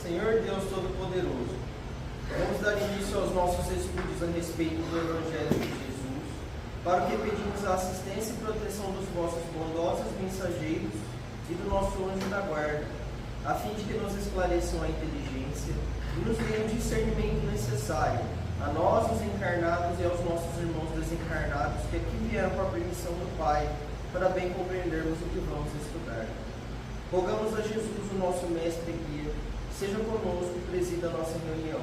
Senhor Deus Todo-Poderoso, vamos dar início aos nossos estudos a respeito do Evangelho de Jesus, para o que pedimos a assistência e proteção dos vossos bondosos mensageiros e do nosso anjo da guarda, a fim de que nos esclareçam a inteligência e nos deem o discernimento necessário, a nós, os encarnados, e aos nossos irmãos desencarnados, que aqui vieram com a permissão do Pai, para bem compreendermos o que vamos estudar. Rogamos a Jesus, o nosso mestre e guia, seja conosco e presida a nossa reunião.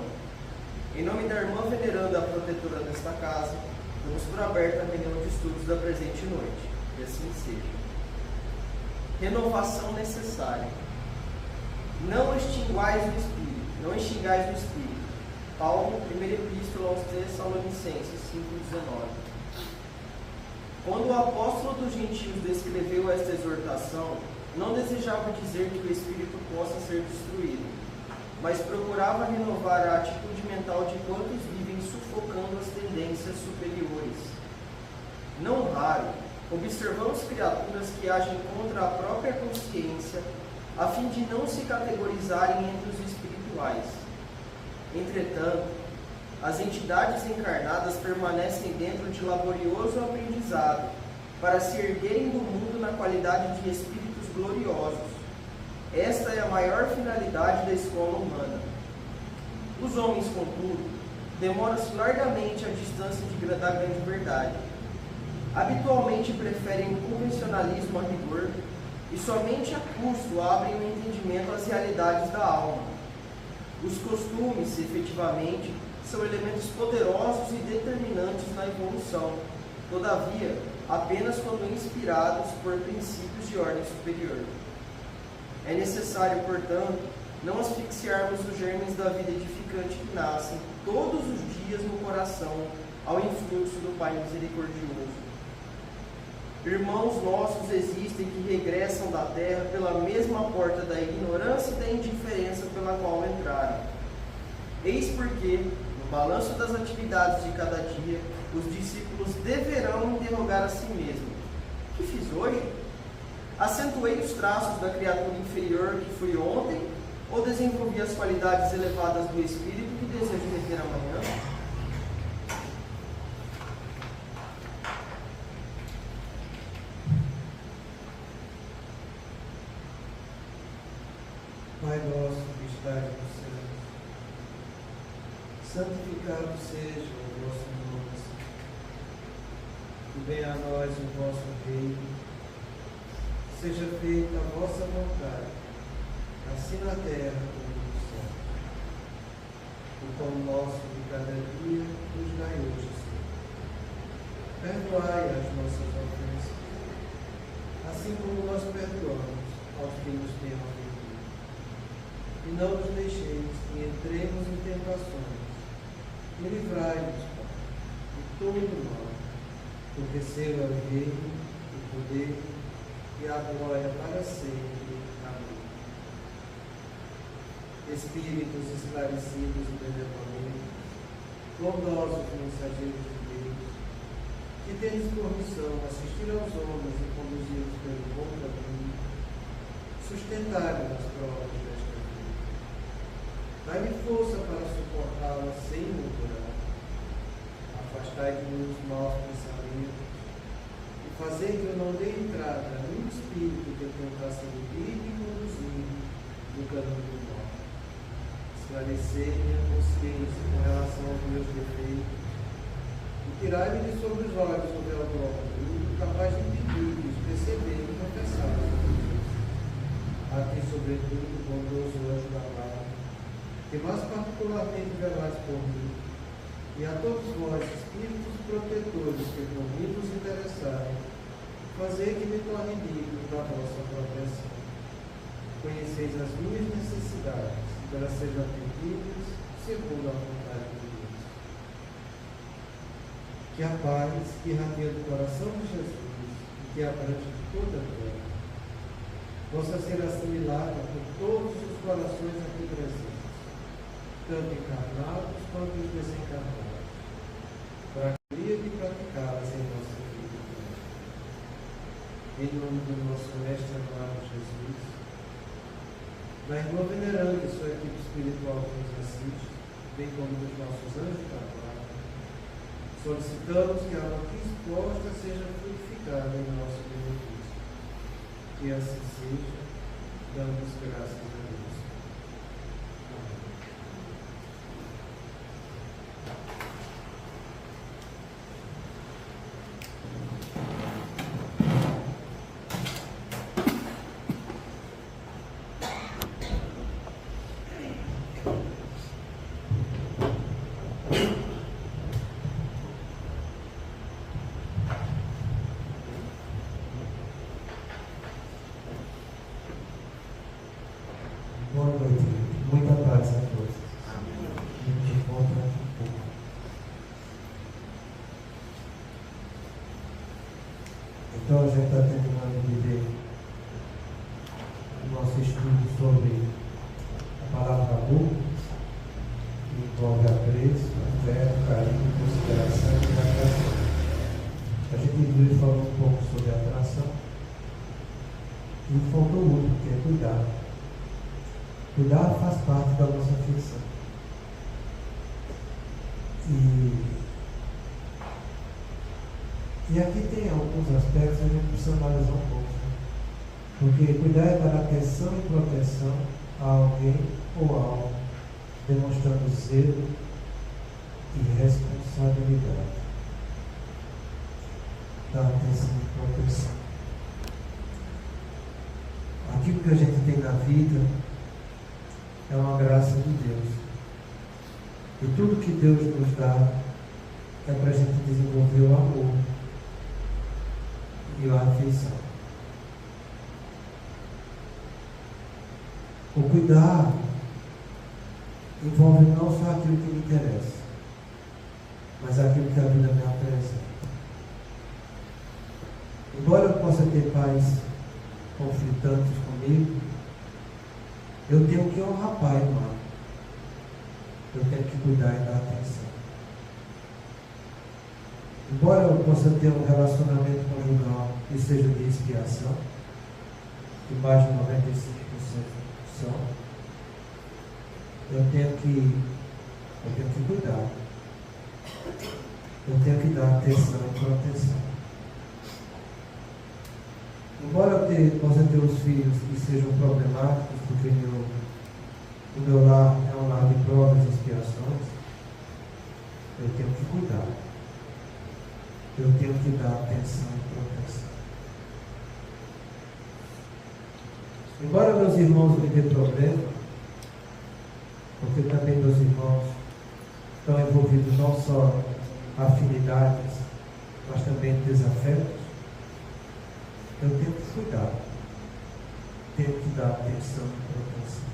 Em nome da irmã veneranda, a protetora desta casa, damos por aberta a reunião de estudos da presente noite. E assim seja. Renovação necessária. Não extingais o Espírito. Não extingais o Espírito. Paulo, primeira epístola aos Tessalonicenses 5,19. Quando o apóstolo dos gentios descreveu esta exortação, não desejava dizer que o Espírito possa ser destruído, mas procurava renovar a atitude mental de quantos vivem sufocando as tendências superiores. Não raro, observamos criaturas que agem contra a própria consciência, a fim de não se categorizarem entre os espirituais. Entretanto, as entidades encarnadas permanecem dentro de laborioso aprendizado, para se erguerem do mundo na qualidade de espíritos gloriosos. Esta é a maior finalidade da escola humana. Os homens, contudo, demoram-se largamente à distância da grande verdade. Habitualmente preferem o convencionalismo a rigor e somente a custo abrem o entendimento às realidades da alma. Os costumes, efetivamente, são elementos poderosos e determinantes na evolução, todavia, apenas quando inspirados por princípios de ordem superior. É necessário, portanto, não asfixiarmos os germes da vida edificante que nascem todos os dias no coração ao influxo do Pai misericordioso. Irmãos nossos existem que regressam da terra pela mesma porta da ignorância e da indiferença pela qual entraram. Eis porque, no balanço das atividades de cada dia, os discípulos deverão interrogar a si mesmos: o que fiz hoje? Acentuei os traços da criatura inferior que fui ontem, ou desenvolvi as qualidades elevadas do espírito que desejo reter amanhã? Pai nosso que estás nos céus, santificado seja o vosso nome, que venha a nós o vosso reino, seja feita a vossa vontade, assim na terra como no céu. O pão nosso de cada dia nos dai hoje, Senhor. Perdoai as nossas ofensas, assim como nós perdoamos aos que nos têm ofendido. E não nos deixeis que entremos em tentações, e livrai-nos, Pai, de todo mal, porque seu é o reino, o poder e a glória para sempre. Amém. Espíritos esclarecidos e benevolentes, bondosos mensageiros de Deus, que tendes por missão assistir aos homens e conduzi-los pelo bom caminho, sustentai-nos nas provas desta vida. Dai-me força para suportá-la sem murmurar. Afastai de mim os maus pensamentos, fazer que eu não dê entrada a nenhum espírito que tentasse iludir e conduzir no caminho do mal. Esclarecer minha consciência com relação aos meus defeitos e tirai-me de sobre os olhos o véu do orgulho, capaz de impedir-lhes perceber e confessar a Deus. A ti, sobretudo, bondoso anjo da guarda, que mais particularmente velais por mim, e a todos vós, espíritos protetores que por mim vos interessarem, fazer que me torne digno da vossa proteção. Conheceis as minhas necessidades, que elas sejam atendidas segundo a vontade de Deus. Que a paz que irradia do coração de Jesus e que abrange toda a terra, possa ser assimilada por todos os corações aqui presentes, tanto encarnados quanto os desencarnados, para a alegria de praticá-las em nossa vida. Em nome do nosso Mestre amado Jesus, na irmã veneranda e sua equipe espiritual que nos assiste, bem como dos nossos anjos da guarda, solicitamos que a aula aqui exposta seja frutificada em nosso benefício. Que assim seja, damos graças a Deus. Boa noite, muita paz a todos. A gente volta daqui a pouco. Então a gente está terminando de ver o nosso estudo sobre a palavra amor, que envolve apreço, afeto, carinho, consideração e atração. A gente inclusive falou um pouco sobre atração e faltou outro, que é cuidar. Cuidar faz parte da nossa afeição. E aqui tem alguns aspectos que a gente precisa analisar um pouco. Né? Porque cuidar é dar atenção e proteção a alguém ou algo, demonstrando zelo e responsabilidade. Dar atenção e proteção. Aquilo que a gente tem na vida é uma graça de Deus. E tudo que Deus nos dá é para a gente desenvolver o amor e a afeição. O cuidar envolve não só aquilo que me interessa, mas aquilo que a vida me apresenta. Embora eu possa ter pais conflitantes comigo, eu tenho que honrar pai e mãe. Eu tenho que cuidar e dar atenção. Embora eu possa ter um relacionamento conjugal que seja de expiação, que mais de 95% são, eu tenho que cuidar. Eu tenho que dar atenção e proteção. Embora eu possa ter os filhos que sejam problemáticos, porque o meu lar é um lar de provas e expiações, eu tenho que cuidar. Eu tenho que dar atenção e proteção. Embora meus irmãos me dêem problema, porque também meus irmãos estão envolvidos não só afinidades, mas também desafetos, eu tenho que cuidar, tenho que dar atenção e proteção.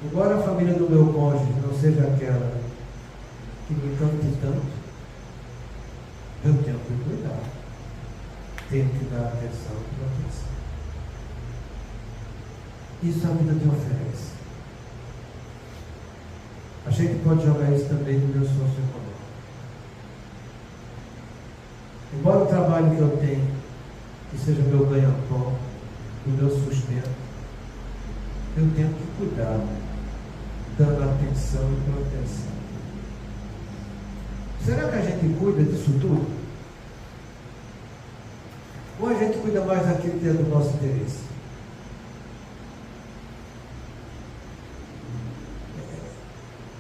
Embora a família do meu cônjuge não seja aquela que me encante tanto, eu tenho que cuidar, tenho que dar atenção e proteção. Isso a vida te oferece. A gente pode jogar isso também no meu socioeconômico. Embora o trabalho que eu tenho, que seja meu ganha-pão, o meu sustento, eu tenho que cuidar, dando atenção e proteção. Será que a gente cuida disso tudo? Ou a gente cuida mais daquilo que é do nosso interesse?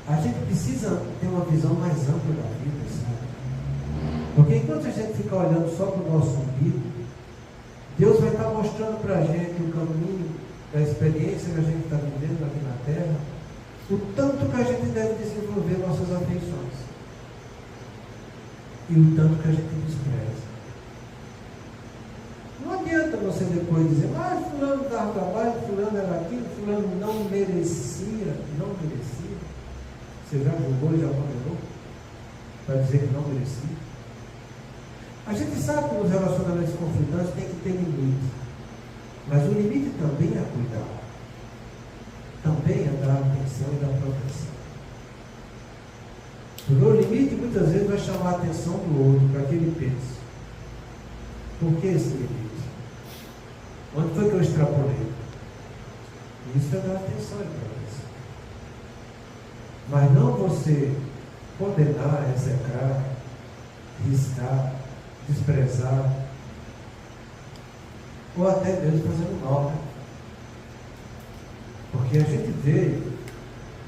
A gente precisa ter uma visão mais ampla da vida, sabe? Porque enquanto a gente ficar olhando só para o nosso umbigo, Deus vai estar mostrando para a gente o caminho da experiência que a gente está vivendo aqui na Terra, o tanto que a gente deve desenvolver nossas afeições e o tanto que a gente despreza. Não adianta você depois dizer, mas fulano dava trabalho, fulano era aquilo, fulano não merecia. Você já julgou e já condenou para dizer que não merecia? A gente sabe que nos relacionamentos conflitantes tem que ter limite. Mas o limite também é cuidar. Também é dar atenção e dar proteção. Porque o limite muitas vezes vai chamar a atenção do outro, para que ele pense. Por que esse limite? Onde foi que eu extrapolei? Isso é dar atenção para você. Mas não você condenar, execrar, riscar, desprezar, ou até mesmo fazendo mal, né? Porque a gente vê,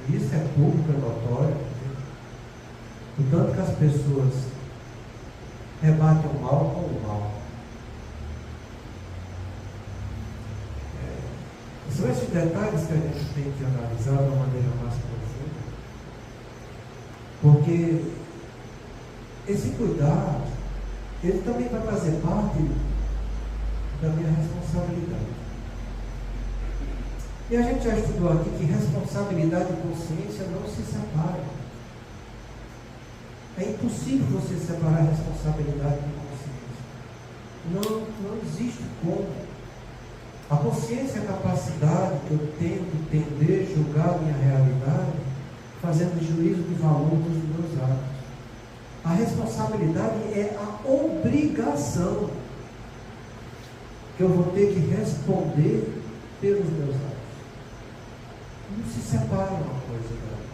e isso é público, é notório, o tanto que as pessoas rebatem o mal com o mal. São esses detalhes que a gente tem que analisar de uma maneira mais profunda, porque esse cuidado, ele também vai fazer parte da minha responsabilidade. E a gente já estudou aqui que responsabilidade e consciência não se separam. É impossível você separar responsabilidade e consciência. Não existe como. A consciência é a capacidade que eu tenho de entender, julgar a minha realidade, fazendo juízo de valor dos meus atos. A responsabilidade é a obrigação que eu vou ter que responder pelos meus atos. Não se separa uma coisa da outra.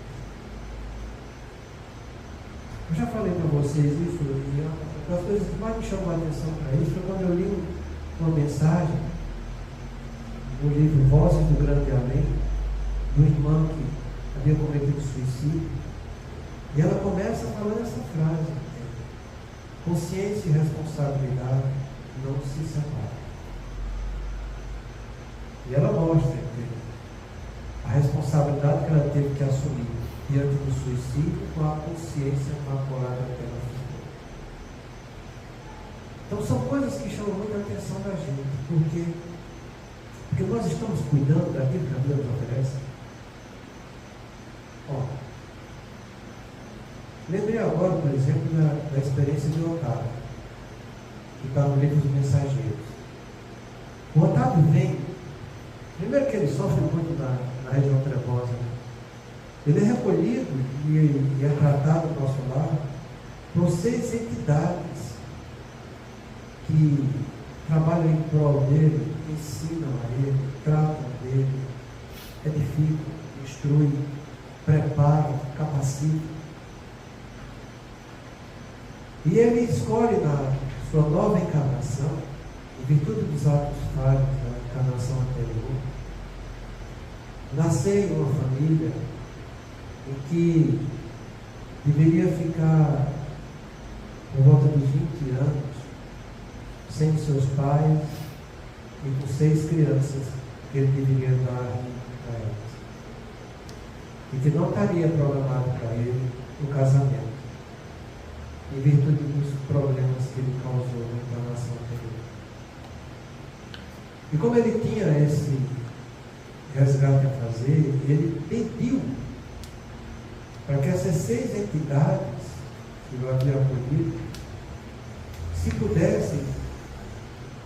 Eu já falei para vocês isso, e uma das coisas que mais me chamou a atenção para isso foi quando eu li uma mensagem no livro Vozes do Grande Além, do irmão que havia cometido suicídio, e ela começa falando essa frase: consciência e responsabilidade não se separam. E ela mostra que a responsabilidade que ela teve que assumir diante do suicídio com a consciência, com a coragem que ela ficou. Então são coisas que chamam muita atenção da gente, porque nós estamos cuidando daquilo que a Deus oferece. Ó, lembrei agora, por exemplo, da experiência de Otávio, que está no livro dos Mensageiros. O Otávio vem, primeiro que ele sofre muito na região trevosa, né? Ele é recolhido e é tratado no nosso lar por 6 entidades que trabalham em prol dele, ensinam a ele, tratam dele, edificam, instruem, preparam, capacitam. E ele escolhe na sua nova encarnação, em virtude dos atos falhos da encarnação anterior, nascer em uma família em que deveria ficar por volta dos 20 anos sem seus pais e com 6 crianças que ele deveria dar a elas. E que não estaria programado para ele o casamento, em virtude dos problemas que ele causou na encarnação anterior. E como ele tinha esse resgate a fazer, ele pediu para que essas 6 entidades que eu havia acolhido, se pudessem,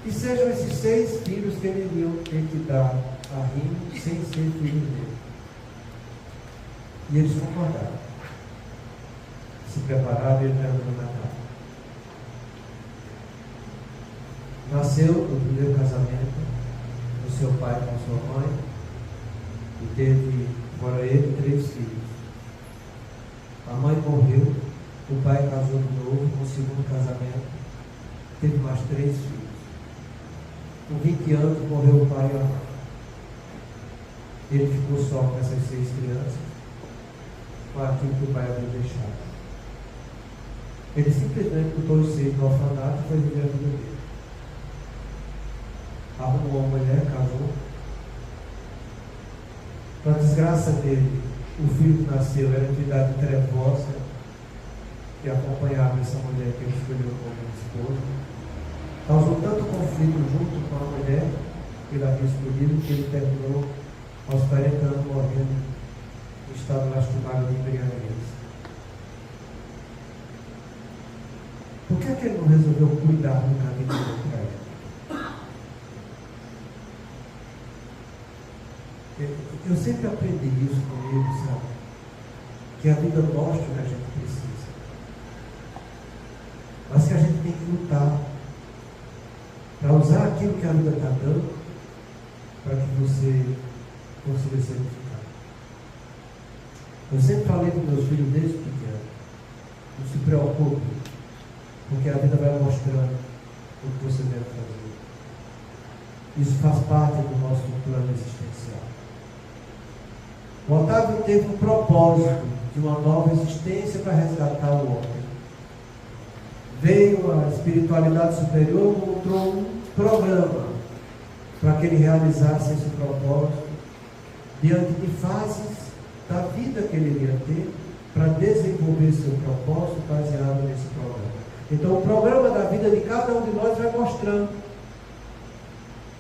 que sejam esses 6 filhos que ele iriam ter que dar a Rino sem ser filhos dele. E eles concordaram. Se prepararam e entraram no Natal. Nasceu no primeiro casamento do seu pai com sua mãe, e teve, fora ele, 3 filhos. A mãe morreu, o pai casou de novo, com o segundo casamento, teve mais 3 filhos. Com 20 anos morreu o pai e a mãe. Ele ficou só com essas 6 crianças, com aquilo que o pai havia deixado. Ele simplesmente botou os 6 no orfanato e foi viver a vida dele. Arrumou uma mulher, casou. Para a desgraça dele, o filho que nasceu era entidade trevosa que acompanhava essa mulher que ele escolheu como esposa. Causou tanto conflito junto com a mulher que ele havia escolhido que ele terminou aos 40 anos morrendo em estado lastimável de embriaguez. Por que ele não resolveu cuidar do caminho para ele? Eu sempre aprendi isso com ele, sabe? Que a vida mostra o que a gente precisa. Mas que a gente tem que lutar para usar aquilo que a vida está dando, para que você consiga ser edificado. Eu sempre falei para meus filhos desde pequeno, não se preocupe, porque a vida vai mostrando o que você deve fazer. Isso faz parte do nosso plano existencial. O Otávio teve um propósito de uma nova existência para resgatar o homem. Veio a espiritualidade superior, montou um programa para que ele realizasse esse propósito diante de fases da vida que ele iria ter para desenvolver seu propósito baseado nesse programa. Então, o programa da vida de cada um de nós vai mostrando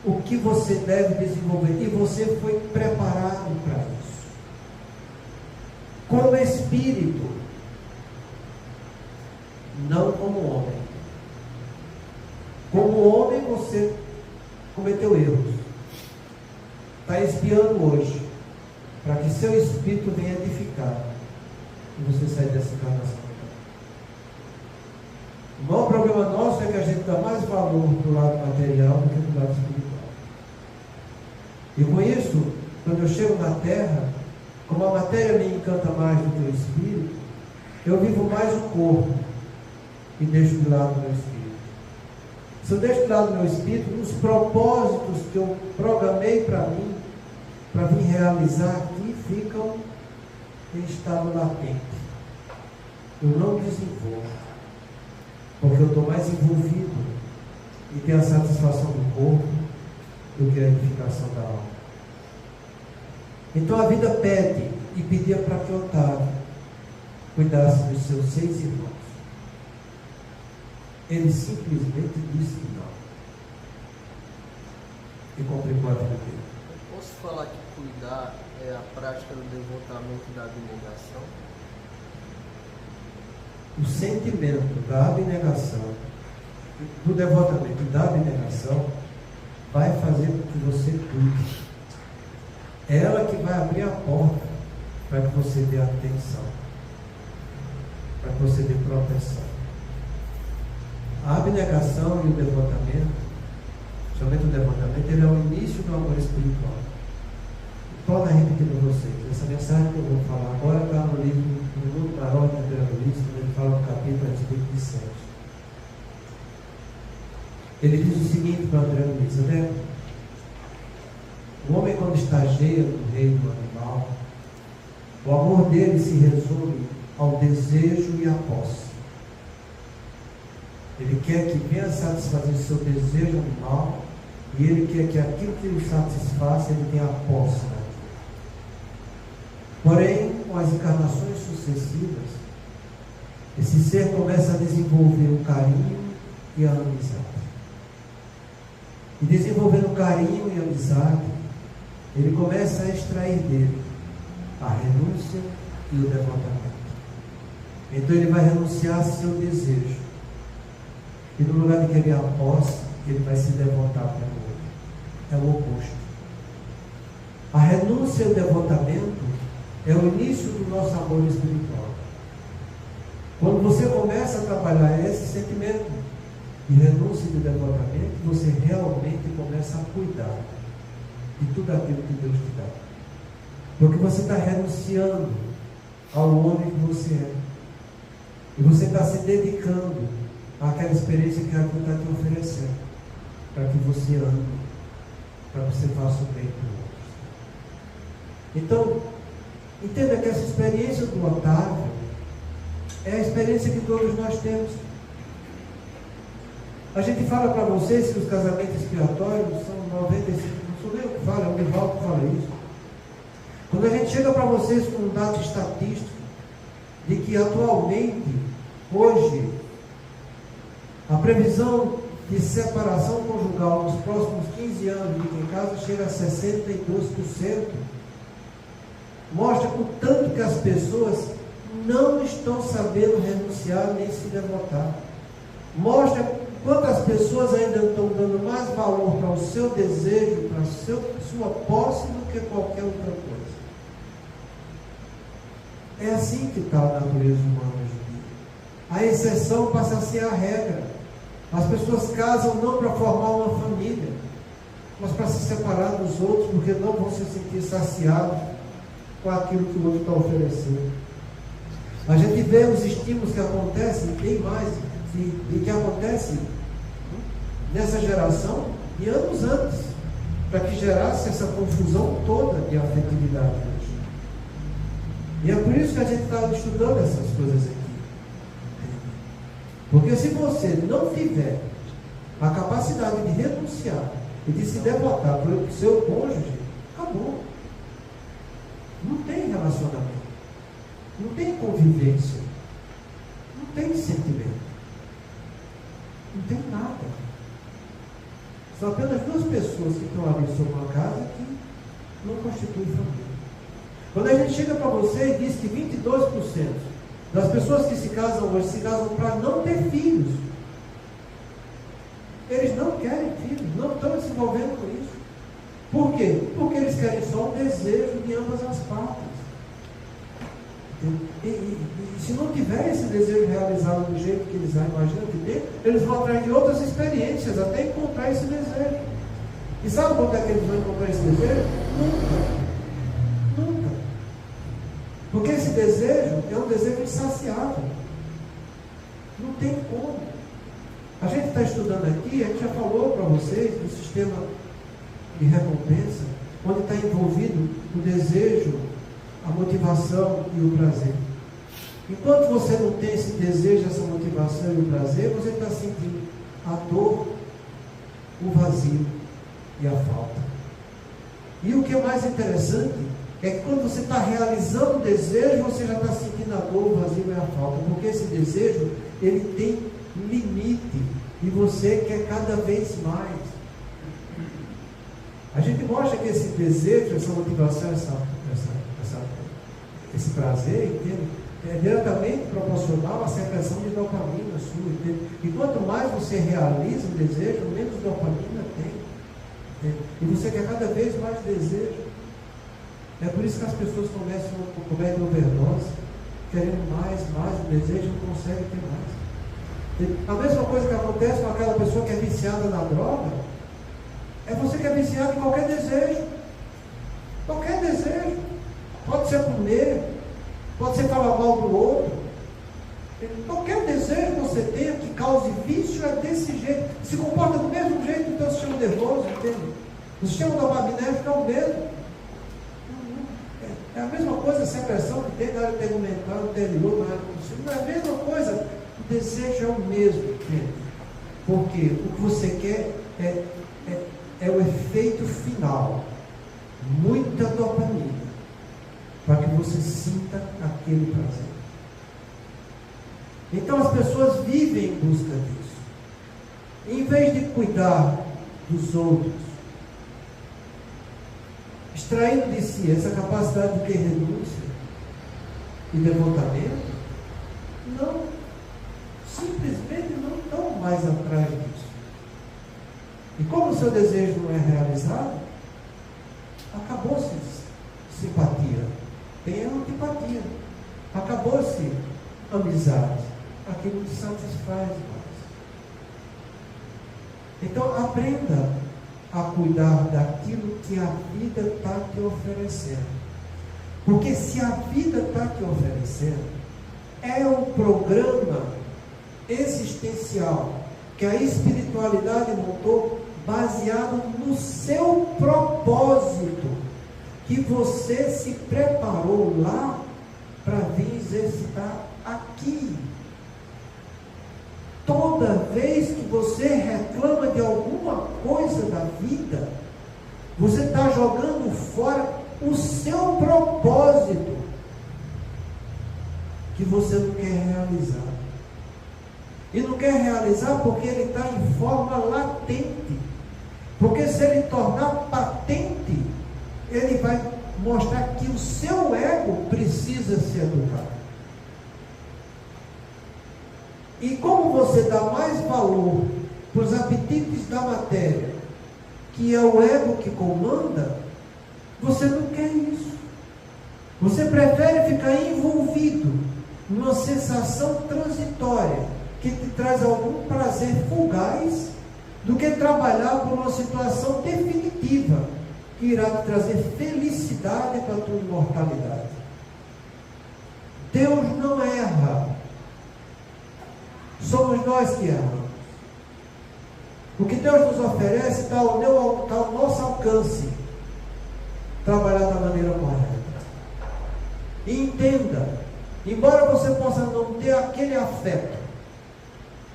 o que você deve desenvolver, e você foi preparado para isso. Como espírito, não como homem. Como homem, você cometeu erros. Está espiando hoje, para que seu espírito venha edificar e você sair dessa encarnação. O maior problema nosso é que a gente dá mais valor para o lado material do que para o lado espiritual. E com isso, quando eu chego na Terra, como a matéria me encanta mais do que o espírito, eu vivo mais o corpo e deixo de lado o meu espírito. Se eu deixo de lado o meu espírito, os propósitos que eu programei para mim, para vir realizar aqui, ficam em estado latente. Eu não desenvolvo, porque eu estou mais envolvido e tenho a satisfação do corpo do que a edificação da alma. Então a vida pede, e pedia para que Otávio cuidasse dos seus 6 irmãos. Ele simplesmente disse não. E complicou a vida dele. Eu posso falar que cuidar é a prática do devotamento e da abnegação? O sentimento da abnegação, do devotamento e da abnegação, vai fazer com que você cuide. É ela que vai abrir a porta para que você dê atenção, para que você dê proteção. A abnegação e o devotamento, somente o devotamento, ele é o início do amor espiritual. Torna repetindo vocês, essa mensagem que eu vou falar agora está no livro No Mundo Maior de André Luiz, ele fala no capítulo a respeito de Sete. Ele diz o seguinte para André Luiz: André, o homem, quando estageia no reino animal, o amor dele se resume ao desejo e à posse. Ele quer que venha satisfazer seu desejo animal, e ele quer que aquilo que o satisfaça, ele tenha a posse daquilo. Porém, com as encarnações sucessivas, esse ser começa a desenvolver o carinho e a amizade. E desenvolvendo carinho e amizade, ele começa a extrair dele a renúncia e o devotamento. Então ele vai renunciar a seu desejo. E no lugar de querer a posse, ele vai se devotar para o outro. É o oposto. A renúncia e o devotamento é o início do nosso amor espiritual. Quando você começa a trabalhar esse sentimento de renúncia e de devotamento, você realmente começa a cuidar de tudo aquilo que Deus te dá. Porque você está renunciando ao homem que você é. E você está se dedicando àquela experiência que a vida está te oferecendo, para que você ame, para que você faça o bem para o outro. Então, entenda que essa experiência do Otávio é a experiência que todos nós temos. A gente fala para vocês que os casamentos expiatórios são 95%, não sou nem eu que falo, é o Nivaldo que fala isso. Quando a gente chega para vocês com um dado estatístico de que atualmente, hoje, a previsão de separação conjugal nos próximos 15 anos de quem casa chega a 62%, mostra o tanto que as pessoas não estão sabendo renunciar nem se devotar. Mostra quantas pessoas ainda estão dando mais valor para o seu desejo, para a sua posse, do que qualquer outra coisa. É assim que está a natureza humana hoje em dia. A exceção passa a ser a regra. As pessoas casam não para formar uma família. mas para se separar dos outros, porque não vão se sentir saciados com aquilo que o outro está oferecendo. A gente vê os estímulos que acontecem, bem mais, e que acontecem nessa geração e anos antes, para que gerasse essa confusão toda de afetividade hoje. E é por isso que a gente está estudando essas coisas aqui. Porque se você não tiver a capacidade de renunciar e de se devotar para o seu cônjuge, acabou. Não tem relacionamento, não tem convivência, não tem sentimento, não tem nada. São apenas duas pessoas que estão ali sobre uma casa que não constituem família. Quando a gente chega para você e diz que 22% das pessoas que se casam hoje se casam para não ter filhos, eles não querem filhos, não estão se envolvendo com isso. Por quê? Porque eles querem só o desejo de ambas as partes. E se não tiver esse desejo realizado do jeito que eles imaginam que tem, eles vão atrás de outras experiências até encontrar esse desejo. E sabe quando é que eles vão encontrar esse desejo? Nunca. Porque esse desejo é um desejo insaciável. Não tem como. A gente está estudando aqui, a gente já falou para vocês do sistema de recompensa, onde está envolvido o desejo, a motivação e o prazer. Enquanto você não tem esse desejo, essa motivação e o prazer, você está sentindo a dor, o vazio e a falta. E o que é mais interessante é que quando você está realizando o desejo, você já está sentindo a dor, o vazio e a falta, porque esse desejo, ele tem limite, e você quer cada vez mais. A gente mostra que esse desejo, essa motivação, esse prazer, entende? É diretamente proporcional à secreção de dopamina sua, entende? E quanto mais você realiza o desejo, menos dopamina tem, entende? E você quer cada vez mais desejo. É por isso que as pessoas cometem overdose, querendo mais, o desejo não consegue ter mais. A mesma coisa que acontece com aquela pessoa que é viciada na droga, é você que é viciado em qualquer desejo. Qualquer desejo. Pode ser comer, pode ser falar mal do outro. Qualquer desejo que você tenha que cause vício é desse jeito. Se comporta do mesmo jeito do teu sistema nervoso, entende? O sistema dopaminérgico é o mesmo. É a mesma coisa a secreção que tem na área integumental anterior, na área consciente. Não é a mesma coisa. O desejo é o mesmo, entende? Porque o que você quer é o efeito final. Muita dopamina. Para que você sinta aquele prazer. Então as pessoas vivem em busca disso. Em vez de cuidar dos outros, extraindo de si essa capacidade de ter renúncia e devotamento, não, simplesmente não estão mais atrás disso. E como o seu desejo não é realizado, acabou-se simpatia, tem antipatia, acabou-se amizade, aquilo te satisfaz mais. Então aprenda a cuidar daquilo que a vida está te oferecendo. Porque se a vida está te oferecendo, é um programa existencial que a espiritualidade montou baseado no seu propósito, que você se preparou lá para vir exercitar aqui. Toda vez que você reclama de alguma coisa da vida, você está jogando fora o seu propósito, que você não quer realizar. E não quer realizar porque ele está em forma latente. Porque se ele tornar patente, ele vai mostrar que o seu ego precisa ser educado. E como você dá mais valor para os apetites da matéria, que é o ego que comanda, você não quer isso. Você prefere ficar envolvido numa sensação transitória, que te traz algum prazer fugaz, do que trabalhar por uma situação definitiva que irá te trazer felicidade para a tua imortalidade. Deus não erra. Somos nós que erramos. O que Deus nos oferece está ao nosso alcance. Trabalhar da maneira correta. E entenda, embora você possa não ter aquele afeto,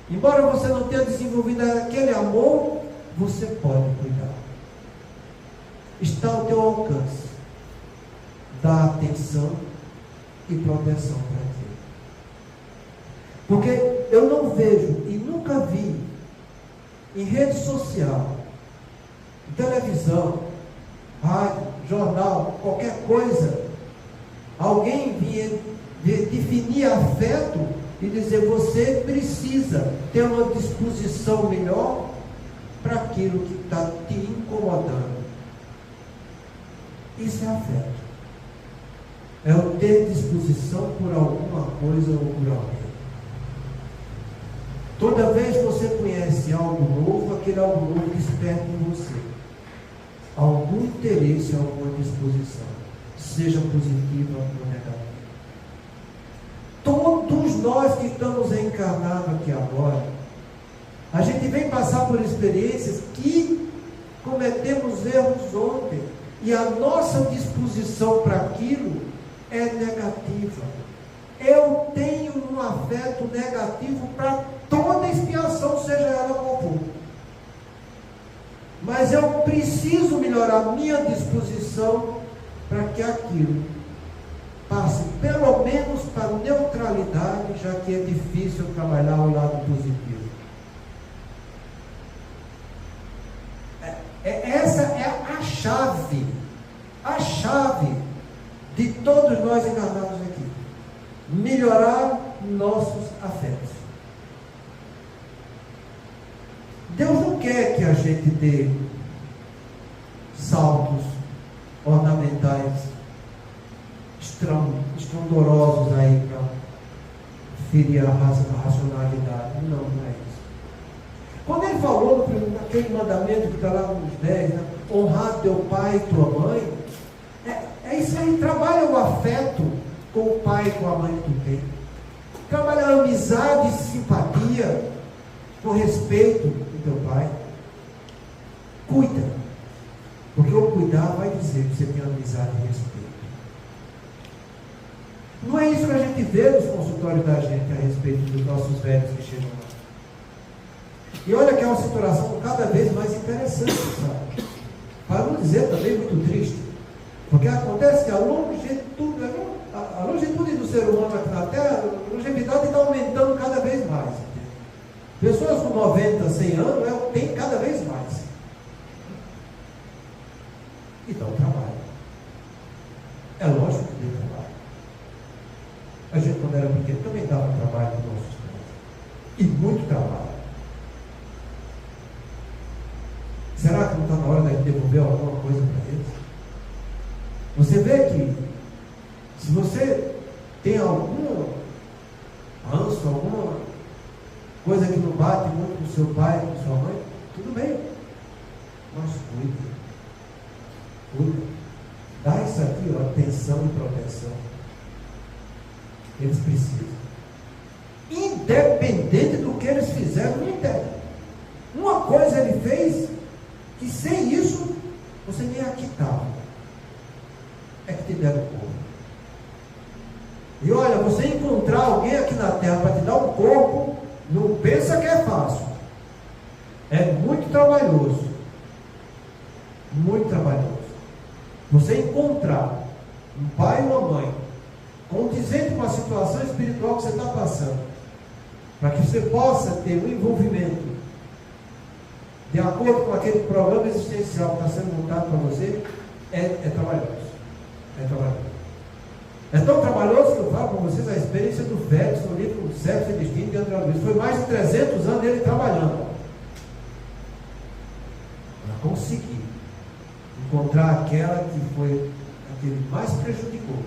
embora você não tenha desenvolvido aquele amor, você pode cuidar. Está ao teu alcance. Dá atenção e proteção para ti. Porque eu não vejo e nunca vi em rede social, televisão, rádio, jornal, qualquer coisa, alguém vir definir afeto e dizer: você precisa ter uma disposição melhor para aquilo que está te incomodando. Isso é afeto. É o ter disposição por alguma coisa ou por alguém. Toda vez que você conhece algo novo, aquele algo novo desperta em você algum interesse, alguma disposição, seja positiva ou negativa. Todos nós que estamos encarnados aqui agora, a gente vem passar por experiências que cometemos erros ontem, e a nossa disposição para aquilo é negativa. Eu tenho um afeto negativo para toda expiação, seja ela qual for. Mas eu preciso melhorar minha disposição para que aquilo passe pelo menos para neutralidade, já que é difícil trabalhar o lado positivo. Essa é a chave de todos nós encarnados aqui. Melhorar nossos afetos. Deus não quer que a gente dê saltos ornamentais estrondorosos aí para ferir a racionalidade. Não é isso. Quando ele falou naquele mandamento que está lá nos 10, né? Honrar teu pai e tua mãe, é isso aí. Trabalha o afeto com o pai e com a mãe que tu tem. Trabalha a amizade e simpatia com respeito do teu pai. Cuida, porque o cuidar vai dizer que você tem amizade e respeito. Não é isso que a gente vê nos consultórios da gente a respeito dos nossos velhos que chegam lá. E olha que é uma situação cada vez mais interessante, sabe? Para não dizer também muito triste, porque acontece que a longitude do ser humano aqui na Terra, a longevidade está aumentando cada vez mais. Pessoas com 90, 100 anos têm cada vez mais. E dá trabalho. É lógico que tem trabalho. A gente, quando era pequeno, também dava trabalho para os nossos pais. E muito trabalho. Será que não está na hora de devolver alguma coisa para eles? Você vê que, se você tem algum ranço, alguma coisa que não bate muito com seu pai, com sua mãe, tudo bem. Mas cuida. Dá isso aqui, ó, atenção e proteção. Eles precisam. Independente do que eles fizeram, não interessa. Uma coisa ele fez, que sem isso, você nem aqui estava. É que te deram o corpo. E olha, você encontrar alguém aqui na Terra para te dar um corpo, não pensa que é fácil. É muito trabalhoso. Muito trabalhoso. Você encontrar um pai ou uma mãe condizente com a situação espiritual que você está passando, para que você possa ter um envolvimento de acordo com aquele programa existencial que está sendo montado para você, é trabalhoso. É trabalhoso. É tão trabalhoso que eu falo para vocês a experiência do Félix no livro Sexo e Destino de André Luiz. Foi mais de 300 anos dele trabalhando para conseguir encontrar aquela que foi a que ele mais prejudicou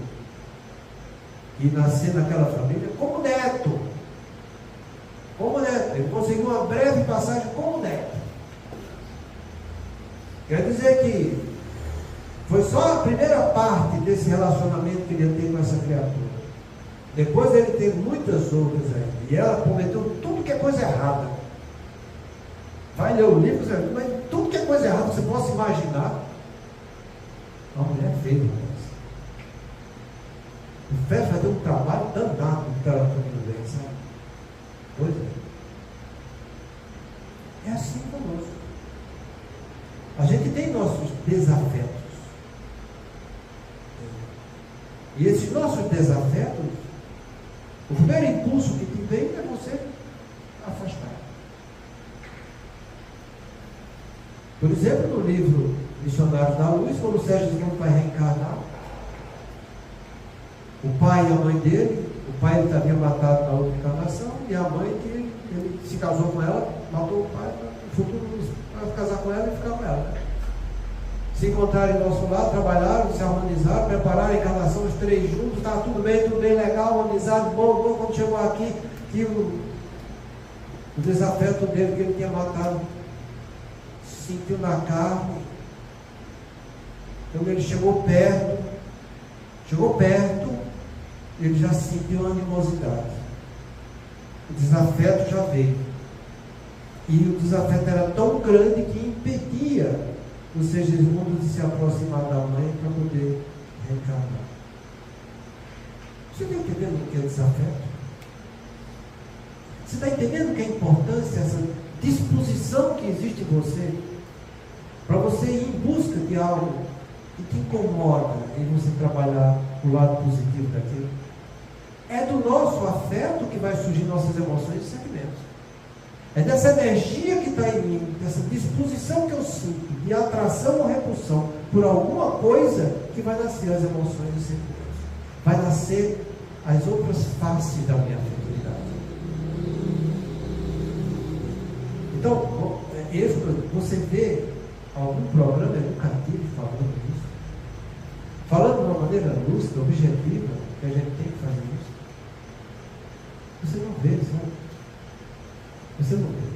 e nascer naquela família como neto. Ele conseguiu uma breve passagem como neto. Quer dizer que foi só a primeira parte desse relacionamento que ele ia ter com essa criatura. Depois ele teve muitas outras ainda. E ela cometeu tudo que é coisa errada. Vai ler o livro, mas tudo que é coisa errada você possa imaginar. A mulher fez isso. O Fé vai ter um trabalho danado para ela caminho bem, sabe? Pois é. É assim conosco. A gente tem nossos desafetos. E esses nossos desafetos, o primeiro impulso que te vem é você afastar. Por exemplo, no livro Missionários da Luz, quando o Sérgio Gomes vai reencarnar, o pai e a mãe dele, o pai ele havia matado na outra encarnação, e a mãe que ele se casou com ela, matou o pai, no futuro vai casar com ela e ficar com ela. Se encontraram em nosso lado, trabalharam, se harmonizaram, prepararam a encarnação, os três juntos, estava tudo bem, legal, amizade, bom, quando chegou aqui, que o desafeto dele que ele tinha matado, se sentiu na carne. Então ele chegou perto, ele já sentiu animosidade. O desafeto já veio. E o desafeto era tão grande que impedia o Segismundo de se aproximar da mãe para poder reencarnar. Você está entendendo o que é desafeto? Você está entendendo que é a importância, essa disposição que existe em você, para você ir em busca de algo que te incomoda em você trabalhar o lado positivo daquilo? É do nosso afeto que vai surgir nossas emoções e sentimentos. É dessa energia que está em mim, dessa disposição que eu sinto, de atração ou repulsão por alguma coisa, que vai nascer as emoções e sentimentos. Vai nascer as outras faces da minha afetividade. Então, você vê algum programa educativo falando isso? Falando de uma maneira lúcida, objetiva, que a gente tem que fazer isso? Você não vê, sabe? Você não vê.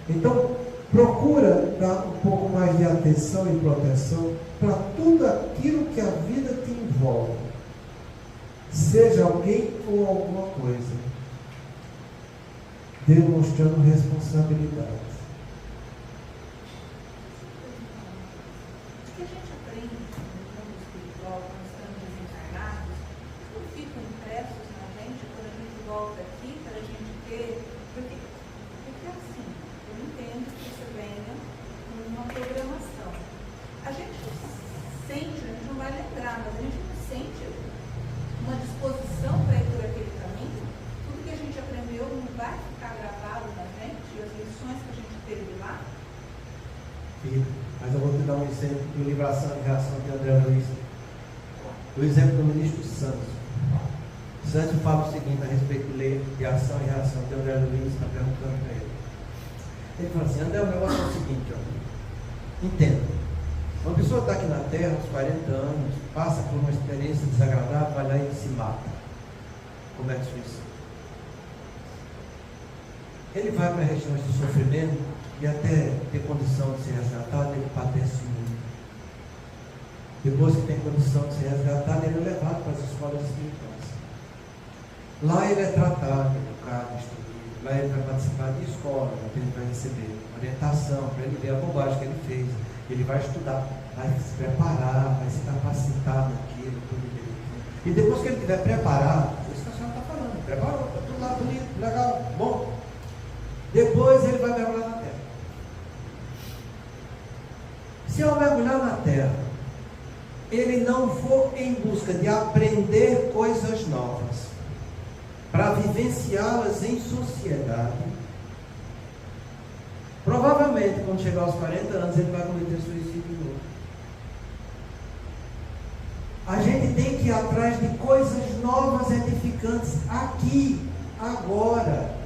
Então, procura dar um pouco mais de atenção e proteção para tudo aquilo que a vida te envolve. Seja alguém ou alguma coisa. Demonstrando responsabilidade. O que a gente aprende no mundo espiritual, quando estamos desencarnados, não ficam impressos na gente quando a gente volta aqui, para a gente ter. Porque assim, eu entendo que isso venha com uma programação. A gente sente, a gente não vai lembrar, mas a gente não sente uma disposição para ir por aquele caminho. Tudo que a gente aprendeu não vai ficar gravado na gente, as lições que a gente teve lá. Mas eu vou te dar um exemplo do livro Ação e Reação de André Luiz. O exemplo do ministro Santos. Santos fala o seguinte a respeito do lei de ação e reação de André Luiz, está perguntando para ele. Ele fala assim: André, o negócio é o seguinte, ó. Entenda. Uma pessoa está aqui na Terra, uns 40 anos, passa por uma experiência desagradável, vai lá e se mata. Comete suicídio. Ele vai para regiões de sofrimento e até ter condição de ser resgatado, ele padece muito. Depois que tem condição de ser resgatado, ele é levado para as escolas espirituais. Lá ele é tratado, educado, instruído. Lá ele vai participar de escola, ele vai receber orientação para ele ver a bobagem que ele fez. Ele vai estudar, vai se preparar, vai se capacitar naquilo, tudo direitinho. E depois que ele estiver preparado, isso que a senhora está falando, preparou, está tudo lá bonito, legal, bom. Depois ele vai mergulhar na terra. Se eu mergulhar na terra, ele não for em busca de aprender coisas novas, para vivenciá-las em sociedade, provavelmente quando chegar aos 40 anos ele vai cometer suicídio de novo. A gente tem que ir atrás de coisas novas, edificantes, aqui, agora.